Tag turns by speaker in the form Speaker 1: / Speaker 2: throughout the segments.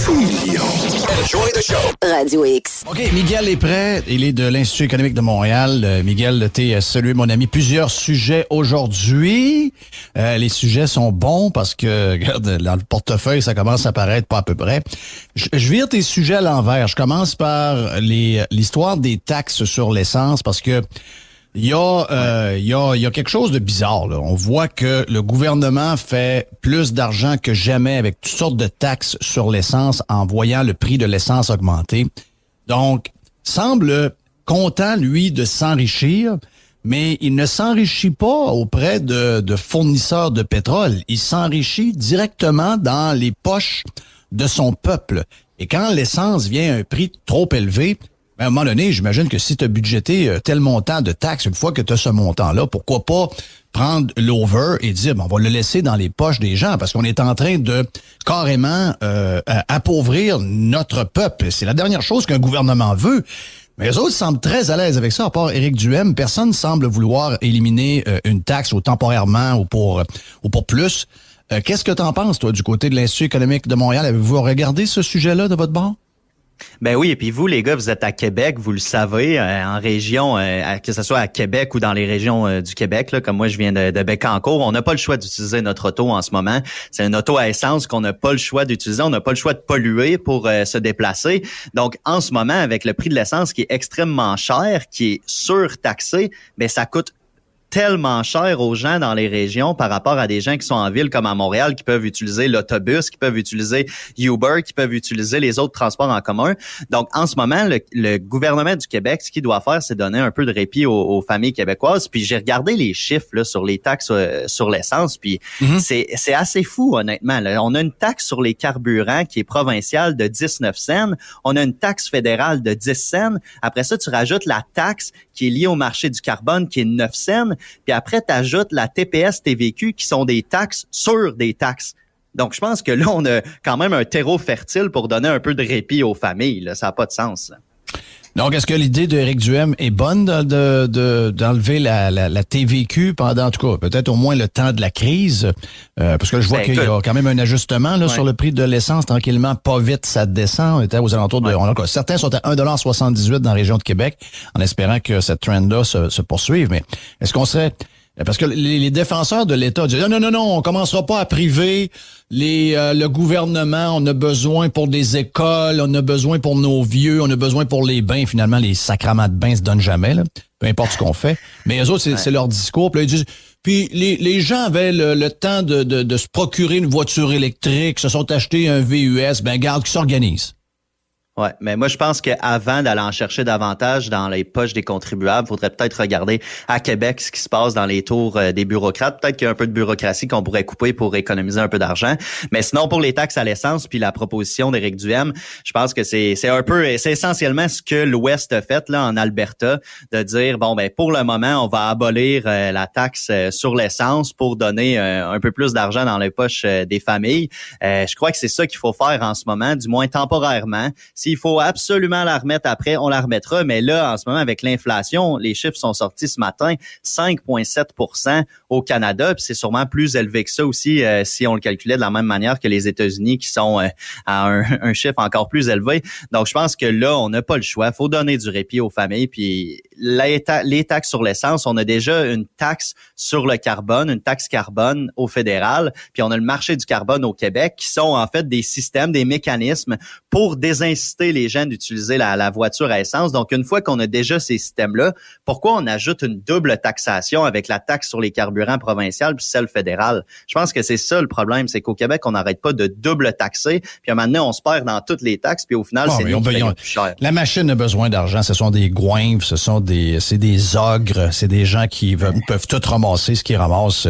Speaker 1: Fillion. Enjoy the show. Radio X.
Speaker 2: OK, Miguel est prêt. Il est de l'Institut économique de Montréal. Miguel, t'es salué, mon ami. Plusieurs sujets aujourd'hui. Les sujets sont bons parce que, regarde, dans le portefeuille, ça commence à paraître pas à peu près. Je vire tes sujets à l'envers. Je commence par l'histoire des taxes sur l'essence parce que il y a quelque chose de bizarre, là. On voit que le gouvernement fait plus d'argent que jamais avec toutes sortes de taxes sur l'essence en voyant le prix de l'essence augmenter. Donc, semble content, lui, de s'enrichir, mais il ne s'enrichit pas auprès de fournisseurs de pétrole. Il s'enrichit directement dans les poches de son peuple. Et quand l'essence vient à un prix trop élevé, à un moment donné, j'imagine que si tu as budgété tel montant de taxes, une fois que tu as ce montant-là, pourquoi pas prendre l'over et dire, on va le laisser dans les poches des gens, parce qu'on est en train de carrément appauvrir notre peuple. C'est la dernière chose qu'un gouvernement veut. Mais les autres semblent très à l'aise avec ça, à part Éric Duhaime. Personne ne semble vouloir éliminer une taxe ou temporairement ou pour plus. Qu'est-ce que tu en penses, toi, du côté de l'Institut économique de Montréal? Avez-vous regardé ce sujet-là de votre bord?
Speaker 3: Ben oui, et puis vous, les gars, vous êtes à Québec, vous le savez, en région, que ce soit à Québec ou dans les régions du Québec, là, comme moi, je viens de Bécancour, on n'a pas le choix d'utiliser notre auto en ce moment. C'est une auto à essence qu'on n'a pas le choix d'utiliser, on n'a pas le choix de polluer pour se déplacer. Donc, en ce moment, avec le prix de l'essence qui est extrêmement cher, qui est surtaxé, ben ça coûte tellement cher aux gens dans les régions par rapport à des gens qui sont en ville comme à Montréal, qui peuvent utiliser l'autobus, qui peuvent utiliser Uber, qui peuvent utiliser les autres transports en commun. Donc, en ce moment, le gouvernement du Québec, ce qu'il doit faire, c'est donner un peu de répit aux familles québécoises. Puis, j'ai regardé les chiffres là, sur les taxes sur l'essence, puis c'est assez fou, honnêtement. Là. On a une taxe sur les carburants qui est provinciale de 19 cents. On a une taxe fédérale de 10 cents. Après ça, tu rajoutes la taxe qui est liée au marché du carbone, qui est 9 cents. Puis après, tu ajoutes la TPS-TVQ qui sont des taxes sur des taxes. Donc, je pense que là, on a quand même un terreau fertile pour donner un peu de répit aux familles. Là. Ça n'a pas de sens. Là.
Speaker 2: Donc, est-ce que l'idée d'Éric Duhaime est bonne d'enlever la TVQ pendant, en tout cas, peut-être au moins le temps de la crise? Parce que je vois qu'il y a quand même un ajustement là sur le prix de l'essence. Tranquillement, pas vite, ça descend. On était aux alentours de... certains sont à 1,78 dans la région de Québec, en espérant que cette trend-là se poursuive. Mais est-ce qu'on serait... Parce que les défenseurs de l'État disent non, on commencera pas à priver le gouvernement, on a besoin pour des écoles, on a besoin pour nos vieux, on a besoin pour les bains. Finalement, les sacraments de bains se donnent jamais, là, peu importe ce qu'on fait. Mais eux autres, c'est leur discours. Puis là, ils disent, puis les gens avaient le temps de se procurer une voiture électrique, se sont achetés un VUS, garde, qui s'organisent.
Speaker 3: Ouais, mais moi je pense qu'avant d'aller en chercher davantage dans les poches des contribuables, faudrait peut-être regarder à Québec ce qui se passe dans les tours des bureaucrates. Peut-être qu'il y a un peu de bureaucratie qu'on pourrait couper pour économiser un peu d'argent. Mais sinon, pour les taxes à l'essence puis la proposition d'Éric Duhaime, je pense que c'est essentiellement ce que l'Ouest a fait là en Alberta, de dire pour le moment on va abolir la taxe sur l'essence pour donner un peu plus d'argent dans les poches des familles. Je crois que c'est ça qu'il faut faire en ce moment, du moins temporairement. S'il faut absolument la remettre après, on la remettra. Mais là, en ce moment, avec l'inflation, les chiffres sont sortis ce matin, 5,7% au Canada. Puis c'est sûrement plus élevé que ça aussi si on le calculait de la même manière que les États-Unis qui sont à un chiffre encore plus élevé. Donc, je pense que là, on n'a pas le choix. Il faut donner du répit aux familles. Puis les taxes sur l'essence, on a déjà une taxe sur le carbone, une taxe carbone au fédéral. Puis on a le marché du carbone au Québec qui sont en fait des systèmes, des mécanismes pour désinciter les gens d'utiliser la voiture à essence. Donc, une fois qu'on a déjà ces systèmes-là, pourquoi on ajoute une double taxation avec la taxe sur les carburants provinciales puis celle fédérale? Je pense que c'est ça le problème, c'est qu'au Québec, on n'arrête pas de double taxer, puis à un moment donné, on se perd dans toutes les taxes, puis au final, c'est nous qui payons plus cher.
Speaker 2: La machine a besoin d'argent, ce sont des goinves, c'est des ogres, c'est des gens qui peuvent tout ramasser ce qu'ils ramassent.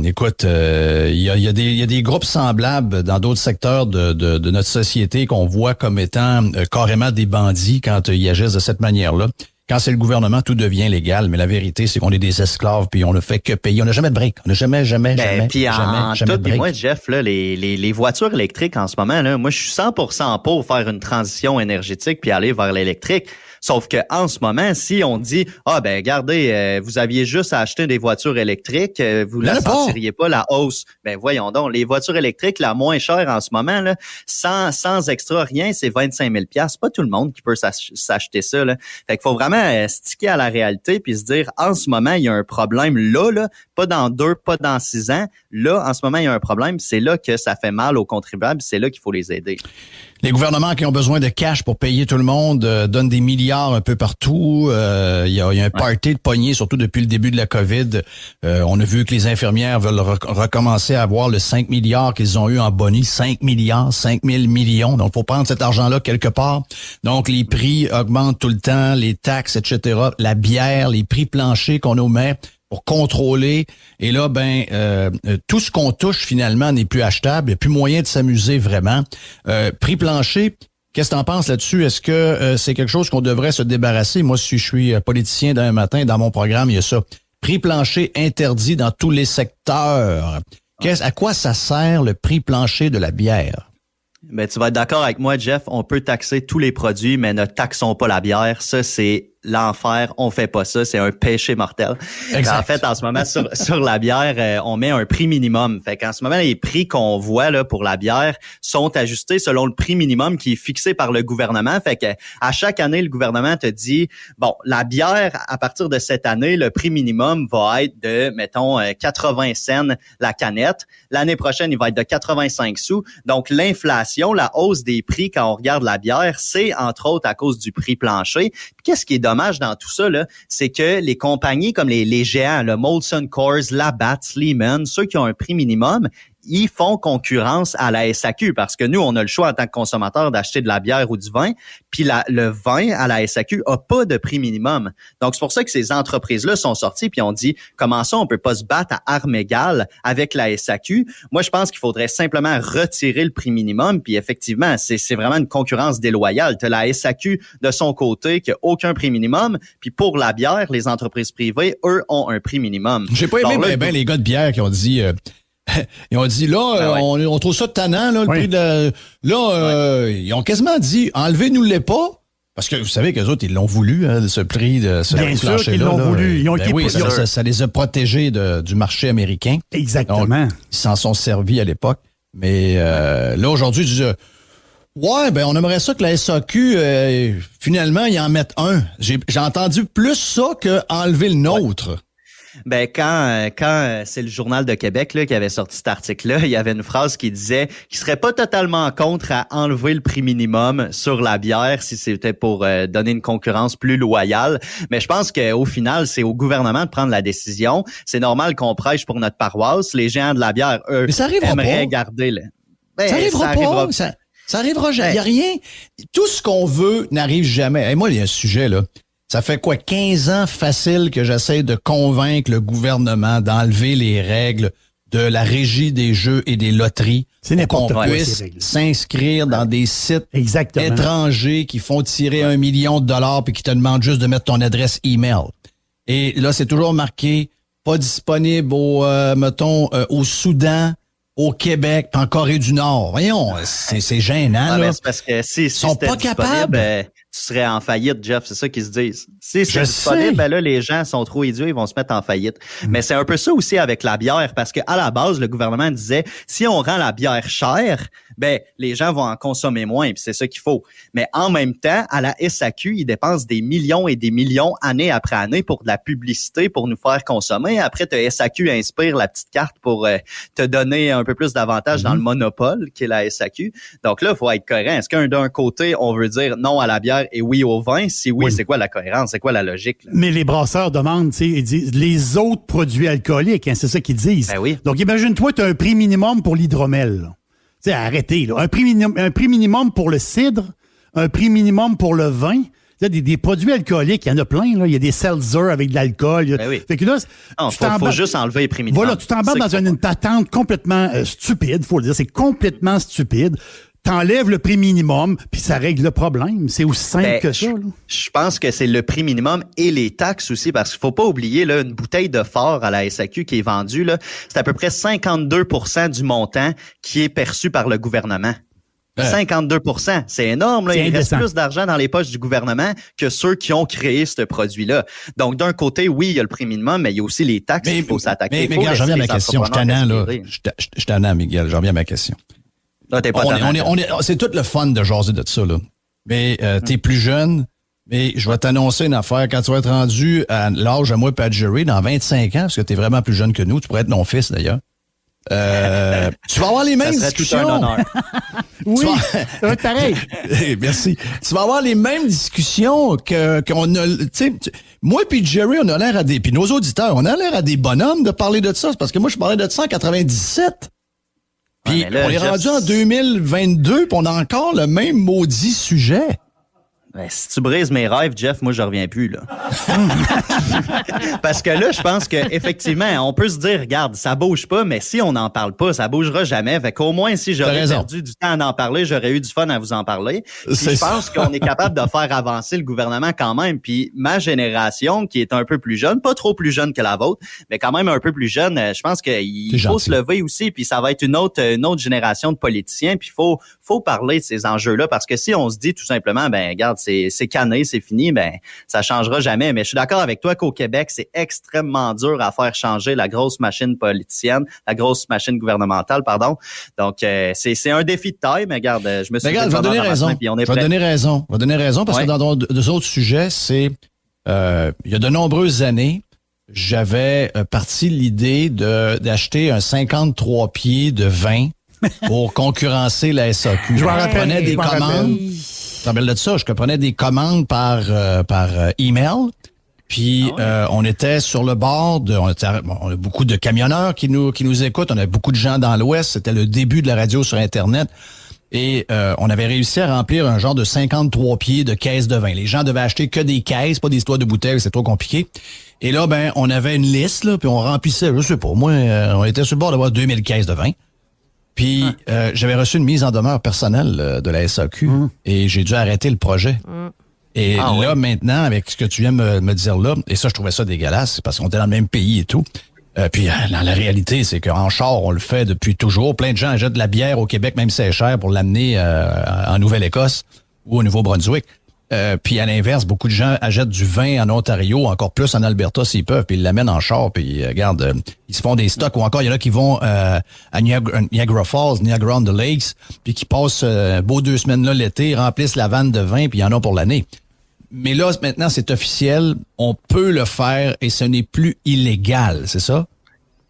Speaker 2: Écoute, il y a des groupes semblables dans d'autres secteurs de notre société qu'on voit comme étant carrément des bandits quand ils agissent de cette manière-là. Quand c'est le gouvernement, tout devient légal, mais la vérité, c'est qu'on est des esclaves, puis on ne fait que payer. On n'a jamais de break. On n'a jamais de break.
Speaker 3: Moi, Jeff, là, les voitures électriques en ce moment, là, moi, je suis 100% pour faire une transition énergétique puis aller vers l'électrique. Sauf que en ce moment, si on dit regardez, vous aviez juste à acheter des voitures électriques, vous ne sentiriez pas la hausse. Ben voyons donc, les voitures électriques la moins chère en ce moment là, sans extra rien, c'est 25 000 $. C'est pas tout le monde qui peut s'acheter ça là. Fait qu'il faut vraiment sticker à la réalité puis se dire en ce moment, il y a un problème là, pas dans 2, pas dans 6 ans. Là, en ce moment, il y a un problème, c'est là que ça fait mal aux contribuables, c'est là qu'il faut les aider.
Speaker 2: Les gouvernements qui ont besoin de cash pour payer tout le monde donnent des milliards un peu partout. Il y a un party de poignée, surtout depuis le début de la COVID. On a vu que les infirmières veulent recommencer à avoir le 5 milliards qu'ils ont eu en boni. 5 milliards, 5 000 millions. Donc, faut prendre cet argent-là quelque part. Donc, les prix augmentent tout le temps, les taxes, etc. La bière, les prix planchers qu'on nous met pour contrôler. Et là, tout ce qu'on touche, finalement, n'est plus achetable. Il n'y a plus moyen de s'amuser vraiment. Prix plancher, qu'est-ce que tu en penses là-dessus? Est-ce que c'est quelque chose qu'on devrait se débarrasser? Moi, si je suis politicien d'un matin, dans mon programme, il y a ça. Prix plancher interdit dans tous les secteurs. À quoi ça sert le prix plancher de la bière?
Speaker 3: Ben, tu vas être d'accord avec moi, Jeff. On peut taxer tous les produits, mais ne taxons pas la bière. Ça, c'est l'enfer. On fait pas ça. C'est un péché mortel. En fait, en ce moment, sur la bière, on met un prix minimum. Fait qu'en ce moment, les prix qu'on voit là pour la bière sont ajustés selon le prix minimum qui est fixé par le gouvernement. Fait que à chaque année, le gouvernement te dit, bon, la bière, à partir de cette année, le prix minimum va être de, mettons, 80 cents la canette. L'année prochaine, il va être de 85 sous. Donc, l'inflation, la hausse des prix quand on regarde la bière, c'est entre autres à cause du prix plancher. Puis, qu'est-ce qui est dommage dans tout ça, là, c'est que les compagnies comme les géants, le Molson Coors, Labatt, Lehman, ceux qui ont un prix minimum, ils font concurrence à la SAQ parce que nous, on a le choix en tant que consommateur d'acheter de la bière ou du vin, puis le vin à la SAQ a pas de prix minimum. Donc, c'est pour ça que ces entreprises-là sont sorties puis on dit, comment ça, on peut pas se battre à armes égales avec la SAQ? Moi, je pense qu'il faudrait simplement retirer le prix minimum, puis effectivement, c'est vraiment une concurrence déloyale. Tu as la SAQ de son côté qui a aucun prix minimum, puis pour la bière, les entreprises privées, eux, ont un prix minimum.
Speaker 2: J'ai pas aimé les gars de bière qui ont dit... Ils ont dit, là, on trouve ça tannant, là, le prix de... Là, ils ont quasiment dit, enlevez-nous-les pas. Parce que vous savez qu'eux autres, ils l'ont voulu, hein, ce prix de ce
Speaker 4: Bien sûr qu'ils l'ont voulu. Ils ont été
Speaker 2: ça les a protégés du marché américain.
Speaker 4: Exactement.
Speaker 2: Donc, ils s'en sont servis à l'époque. Mais là, aujourd'hui, ils disent, on aimerait ça que la SAQ, finalement, ils en mettent un. J'ai entendu plus ça qu'enlever le nôtre. Ouais.
Speaker 3: Ben quand c'est le Journal de Québec là qui avait sorti cet article-là, il y avait une phrase qui disait qu'il serait pas totalement contre à enlever le prix minimum sur la bière si c'était pour donner une concurrence plus loyale. Mais je pense qu'au final, c'est au gouvernement de prendre la décision. C'est normal qu'on prêche pour notre paroisse. Les géants de la bière, eux, aimeraient garder le...
Speaker 2: Ça arrivera pas. Ça arrivera jamais. Il y a rien. Tout ce qu'on veut n'arrive jamais. Et moi, il y a un sujet là. Ça fait 15 ans facile que j'essaie de convaincre le gouvernement d'enlever les règles de la régie des jeux et des loteries.
Speaker 4: C'est n'importe quoi.
Speaker 2: Qu'on puisse s'inscrire dans des sites étrangers qui font tirer $1 million puis qui te demandent juste de mettre ton adresse email. Et là, c'est toujours marqué pas disponible au Soudan, au Québec, en Corée du Nord. Voyons, c'est gênant, là.
Speaker 3: C'est parce que si
Speaker 2: sont pas capables.
Speaker 3: Tu serais en faillite, Jeff, c'est ça qu'ils se disent. Si c'est disponible, là, les gens sont trop idiots, ils vont se mettre en faillite. Mais c'est un peu ça aussi avec la bière, parce que à la base, le gouvernement disait, si on rend la bière chère, les gens vont en consommer moins, puis c'est ça qu'il faut. Mais en même temps, à la SAQ, ils dépensent des millions et des millions année après année pour de la publicité, pour nous faire consommer. Après, SAQ inspire la petite carte pour te donner un peu plus d'avantages dans le monopole qu'est la SAQ. Donc là, il faut être cohérent. Est-ce d'un côté, on veut dire non à la bière et oui au vin? Si oui, c'est quoi la cohérence? C'est quoi la logique? Là?
Speaker 4: Mais les brasseurs demandent, tu sais, ils disent les autres produits alcooliques, hein, c'est ça qu'ils disent.
Speaker 3: Ben oui.
Speaker 4: Donc, imagine-toi, tu as un prix minimum pour l'hydromel. Tu sais, arrêtez, là. Un prix minimum pour le cidre, un prix minimum pour le vin. Des produits alcooliques, il y en a plein, là. Il y a des seltzer avec de l'alcool.
Speaker 3: Ben oui.
Speaker 4: Fait que là,
Speaker 3: faut juste enlever les prix minimums.
Speaker 4: Voilà, tu t'embarques dans une patente complètement stupide, faut le dire. C'est complètement stupide. T'enlèves le prix minimum, puis ça règle le problème. C'est aussi simple que ça. Là.
Speaker 3: Je pense que c'est le prix minimum et les taxes aussi, parce qu'il faut pas oublier là, une bouteille de fort à la SAQ qui est vendue, là, c'est à peu près 52% du montant qui est perçu par le gouvernement. 52 %, c'est énorme. Là.
Speaker 4: C'est
Speaker 3: Il reste
Speaker 4: indécent.
Speaker 3: plus d'argent dans les poches du gouvernement que ceux qui ont créé ce produit-là. Donc, d'un côté, oui, il y a le prix minimum, mais il y a aussi les taxes qu'il faut s'attaquer.
Speaker 2: Mais regarde, j'en reviens à ma question. Je suis tannant, là. Je suis tannant, Miguel. J'en reviens à ma question.
Speaker 3: Là, t'es pas
Speaker 2: C'est tout le fun de jaser de ça, là. Mais t'es plus jeune, mais je vais t'annoncer une affaire. Quand tu vas être rendu à l'âge à moi et à Jerry, dans 25 ans, parce que t'es vraiment plus jeune que nous, tu pourrais être mon fils, d'ailleurs. Tu vas avoir les mêmes discussions.
Speaker 3: Tout un honneur.
Speaker 4: Oui, ça va être pareil.
Speaker 2: Merci. Tu vas avoir les mêmes discussions qu'on a. Tu sais, moi puis Jerry, on a l'air à des. Puis nos auditeurs, on a l'air à des bonhommes de parler de ça. C'est parce que moi, je parlais de ça en 97. Puis
Speaker 3: Ouais, là,
Speaker 2: on est rendu en 2022, puis on a encore le même maudit sujet.
Speaker 3: Ben, si tu brises mes rêves, Jeff, moi, je reviens plus, là. Parce que là, je pense que effectivement, on peut se dire, regarde, ça bouge pas, mais si on n'en parle pas, ça bougera jamais. Fait qu'au moins, si j'aurais perdu du temps à en parler, j'aurais eu du fun à vous en parler. Puis je pense qu'on est capable de faire avancer le gouvernement quand même. Puis ma génération, qui est un peu plus jeune, pas trop plus jeune que la vôtre, mais quand même un peu plus jeune, je pense qu'il faut se lever aussi. Puis ça va être une autre génération de politiciens. Puis faut parler de ces enjeux-là, parce que si on se dit tout simplement, ben regarde, c'est canné, c'est fini, ben ça changera jamais. Mais je suis d'accord avec toi qu'au Québec, c'est extrêmement dur à faire changer la grosse machine politicienne, la grosse machine gouvernementale, pardon. Donc c'est un défi de taille, mais regarde, je me suis
Speaker 2: regarde, je vais donner raison. Je vais donner raison parce que dans deux autres sujets, c'est il y a de nombreuses années, j'avais parti l'idée d'acheter un 53 pieds de vin pour concurrencer la SAQ. Je prenais des commandes. Je me rappelle de ça. Je prenais des commandes par email. Puis on était sur le bord on a beaucoup de camionneurs qui nous écoutent. On a beaucoup de gens dans l'Ouest. C'était le début de la radio sur Internet. Et on avait réussi à remplir un genre de 53 pieds de caisses de vin. Les gens devaient acheter que des caisses, pas des histoires de bouteilles, c'est trop compliqué. Et là, ben, on avait une liste, là, puis on remplissait, je sais pas, moi, on était sur le bord d'avoir 2000 caisses de vin. Puis j'avais reçu une mise en demeure personnelle de la SAQ et j'ai dû arrêter le projet. Et là, maintenant, avec ce que tu viens me dire là, et ça, je trouvais ça dégueulasse, parce qu'on était dans le même pays et tout. Puis dans la réalité, c'est qu'en char, on le fait depuis toujours. Plein de gens achètent de la bière au Québec, même si c'est cher, pour l'amener en Nouvelle-Écosse ou au Nouveau-Brunswick. Puis à l'inverse, beaucoup de gens achètent du vin en Ontario, encore plus en Alberta s'ils peuvent, puis ils l'amènent en char, puis regarde, ils se font des stocks, ou encore il y en a qui vont à Niagara Falls, Niagara on the Lakes, puis qui passent beau 2 semaines là l'été, remplissent la vanne de vin, puis il y en a pour l'année. Mais là, maintenant, c'est officiel, on peut le faire et ce n'est plus illégal, c'est ça?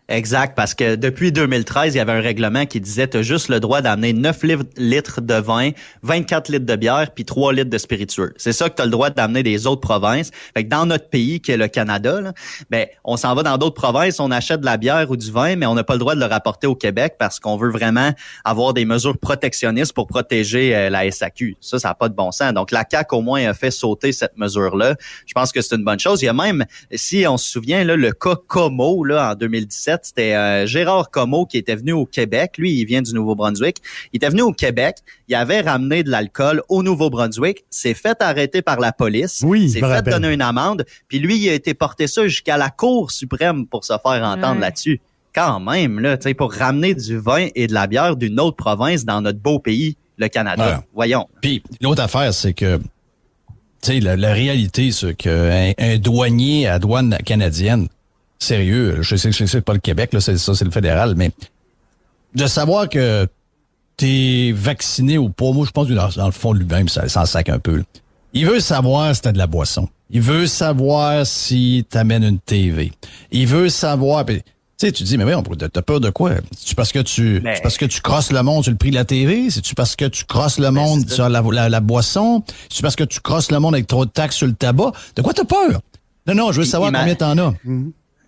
Speaker 3: Exact, parce que depuis 2013, il y avait un règlement qui disait tu as juste le droit d'amener 9 litres de vin, 24 litres de bière, puis 3 litres de spiritueux. C'est ça que tu as le droit d'amener des autres provinces. Fait que dans notre pays, qui est le Canada, là, ben, on s'en va dans d'autres provinces, on achète de la bière ou du vin, mais on n'a pas le droit de le rapporter au Québec parce qu'on veut vraiment avoir des mesures protectionnistes pour protéger la SAQ. Ça n'a pas de bon sens. Donc, la CAQ, au moins, a fait sauter cette mesure-là. Je pense que c'est une bonne chose. Il y a même, si on se souvient, là, le cas Como, là, en 2017, c'était Gérard Como qui était venu au Québec. Lui, il vient du Nouveau-Brunswick. Il était venu au Québec. Il avait ramené de l'alcool au Nouveau-Brunswick. S'est fait arrêter par la police.
Speaker 4: Oui,
Speaker 3: s'est fait donner une amende. Puis lui, il a été porté ça jusqu'à la Cour suprême pour se faire entendre là-dessus. Quand même, là, tu sais, pour ramener du vin et de la bière d'une autre province dans notre beau pays, le Canada. Ouais. Voyons.
Speaker 2: Puis l'autre affaire, c'est que tu sais, la réalité, c'est qu'un douanier à douane canadienne, sérieux, je sais que c'est pas le Québec, là, c'est le fédéral, mais de savoir que t'es vacciné ou pas, moi, je pense que dans le fond de lui-même, ça s'en sac un peu. Là. Il veut savoir si t'as de la boisson. Il veut savoir si t'amènes une TV. Il veut savoir... Tu sais, tu dis, mais voyons, t'as peur de quoi? C'est-tu parce que tu crosses le monde sur le prix de la TV? C'est-tu parce que tu crosses le monde sur la boisson? C'est-tu parce que tu crosses le monde avec trop de taxes sur le tabac? De quoi t'as peur? Non, je veux savoir combien t'en as.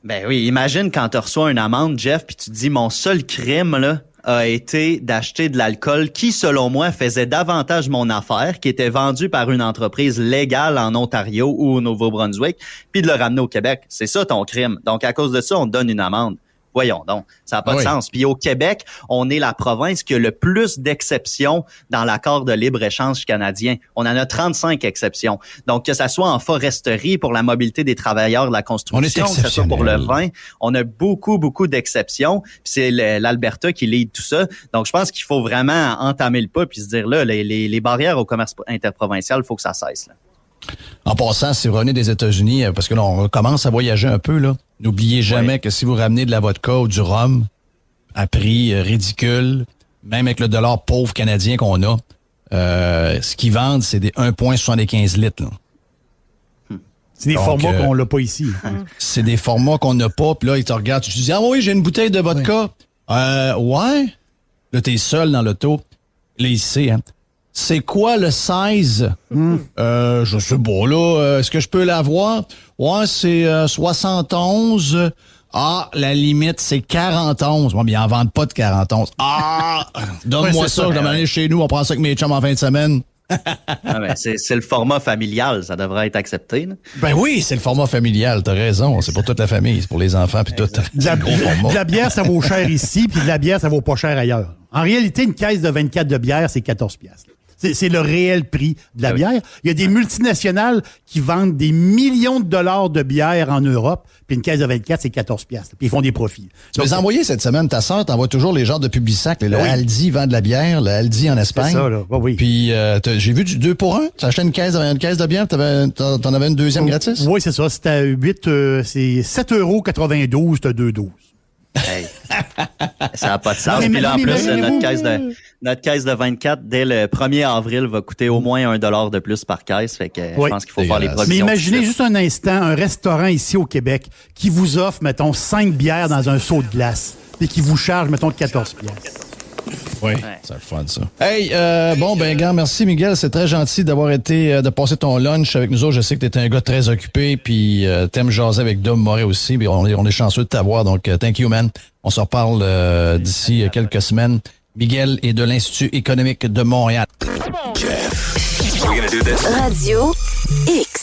Speaker 3: Ben oui, imagine quand tu reçois une amende, Jeff, puis tu te dis, mon seul crime, là, a été d'acheter de l'alcool qui, selon moi, faisait davantage mon affaire, qui était vendu par une entreprise légale en Ontario ou au Nouveau-Brunswick, puis de le ramener au Québec. C'est ça ton crime. Donc, à cause de ça, on te donne une amende. Voyons donc, ça n'a pas de sens. Puis au Québec, on est la province qui a le plus d'exceptions dans l'accord de libre-échange canadien. On en a 35 exceptions. Donc, que ça soit en foresterie pour la mobilité des travailleurs de la construction, que ça soit pour le vin, on a beaucoup d'exceptions. Puis c'est l'Alberta qui lead tout ça. Donc, je pense qu'il faut vraiment entamer le pas puis se dire, là, les barrières au commerce interprovincial, il faut que ça cesse, là.
Speaker 2: En passant, si vous revenez des États-Unis, parce que là, on commence à voyager un peu, là, n'oubliez jamais que si vous ramenez de la vodka ou du rhum à prix ridicule, même avec le dollar pauvre canadien qu'on a, ce qu'ils vendent, c'est des 1,75 litres. Là.
Speaker 4: C'est des formats qu'on n'a pas ici.
Speaker 2: C'est des formats qu'on n'a pas. Puis là, ils te regardent. Tu te dis, ah oui, j'ai une bouteille de vodka. Ouais. Là, t'es seul dans l'auto. Là, il sait, hein. C'est quoi le 16? Je sais pas, là. Est-ce que je peux l'avoir? Ouais, c'est 71. Ah, la limite, c'est 41. Bon, mais ils en vendent pas de 41. Ah! Donne-moi ça, je vais m'aller chez nous, on prend ça avec mes chums en fin de semaine.
Speaker 3: C'est le format familial, ça devrait être accepté. Là.
Speaker 2: Ben oui, c'est le format familial, t'as raison. C'est pour toute la famille, c'est pour les enfants puis tout.
Speaker 4: De la bière, ça vaut cher ici, puis de la bière, ça vaut pas cher ailleurs. En réalité, une caisse de 24 de bière, c'est 14 piastres. C'est le réel prix de la bière. Il y a des multinationales qui vendent des millions de dollars de bière en Europe, puis une caisse de 24, c'est 14 piastres. Puis ils font des profits.
Speaker 2: Tu m'as envoyé cette semaine, ta sœur t'envoie toujours les genres de Publisac. Le Aldi vend de la bière, le Aldi en Espagne.
Speaker 4: C'est ça, là. Oui.
Speaker 2: Puis j'ai vu du 2 pour 1. Tu achetais une caisse de bière, t'en avais une deuxième gratis?
Speaker 4: Oui, c'est ça. C'était à 7,92 €, c'était 2,12 €.
Speaker 3: Hey. Ça n'a pas de sens. Puis là, en plus, notre caisse de 24, dès le 1er avril, va coûter au moins $1 de plus par caisse. Fait que je pense qu'il faut faire les provisions.
Speaker 4: Mais imaginez juste un instant un restaurant ici au Québec qui vous offre, mettons, 5 bières dans un seau de glace et qui vous charge, mettons, 14 piastres.
Speaker 2: Oui, c'est le fun, ça. Hey, gars, merci, Miguel. C'est très gentil d'avoir été, de passer ton lunch avec nous autres. Je sais que tu es un gars très occupé, puis t'aimes jaser avec Dom Moret aussi. Puis on est chanceux de t'avoir, donc thank you, man. On se reparle d'ici quelques semaines. Miguel est de l'Institut économique de Montréal.
Speaker 1: Radio X.